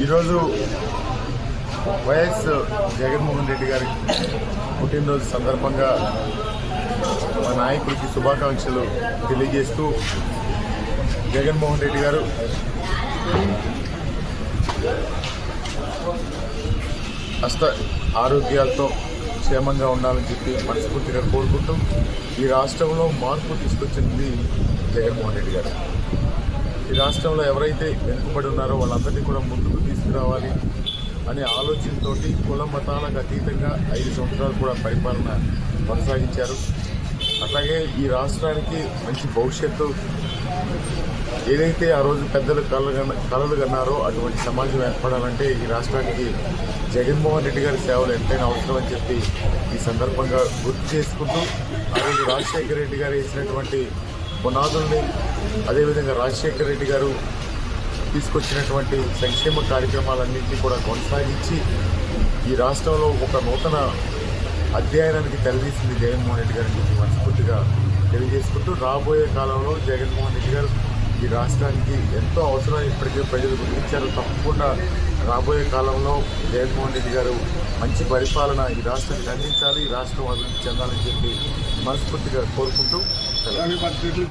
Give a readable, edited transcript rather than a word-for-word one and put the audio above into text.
ఈరోజు వైఎస్ జగన్మోహన్ రెడ్డి గారి పుట్టినరోజు సందర్భంగా మా నాయకుడికి శుభాకాంక్షలు తెలియజేస్తూ జగన్మోహన్ రెడ్డి గారు అష్ట ఆరోగ్యాలతో క్షేమంగా ఉండాలని చెప్పి మనస్ఫూర్తిగా కోరుకుంటూ ఈ రాష్ట్రంలో మార్పు తీసుకొచ్చింది జగన్మోహన్ రెడ్డి గారు. ఈ రాష్ట్రంలో ఎవరైతే వెనుకబడి ఉన్నారో వాళ్ళందరినీ కూడా ముందుకు తీసుకురావాలి అనే ఆలోచనతో కుల మతాలకు అతీతంగా 5 సంవత్సరాలు కూడా పరిపాలన కొనసాగించారు. అట్లాగే ఈ రాష్ట్రానికి మంచి భవిష్యత్తు ఏదైతే ఆ రోజు పెద్దలు కలలు కన్నారో అటువంటి సమాజం ఏర్పడాలంటే ఈ రాష్ట్రానికి జగన్మోహన్ రెడ్డి గారి సేవలు ఎంతైనా అవసరం అని చెప్పి ఈ సందర్భంగా గుర్తు చేసుకుంటూ ఆ రోజు రాజశేఖర రెడ్డి గారు వేసినటువంటి పునాదుల్ని, అదేవిధంగా రాజశేఖర రెడ్డి గారు తీసుకొచ్చినటువంటి సంక్షేమ కార్యక్రమాలన్నింటినీ కూడా కొనసాగించి ఈ రాష్ట్రంలో ఒక నూతన అధ్యయనానికి తెరదీసింది జగన్మోహన్ రెడ్డి గారిని మనస్ఫూర్తిగా తెలియజేసుకుంటూ రాబోయే కాలంలో జగన్మోహన్ రెడ్డి గారు ఈ రాష్ట్రానికి ఎంతో అవసరం ఇప్పటికే ప్రజలు గుర్తించారు. తప్పకుండా రాబోయే కాలంలో జగన్మోహన్ రెడ్డి గారు మంచి పరిపాలన ఈ రాష్ట్రానికి అందించాలి, ఈ రాష్ట్రం అభివృద్ధి చెందాలని చెప్పి మనస్ఫూర్తిగా కోరుకుంటూ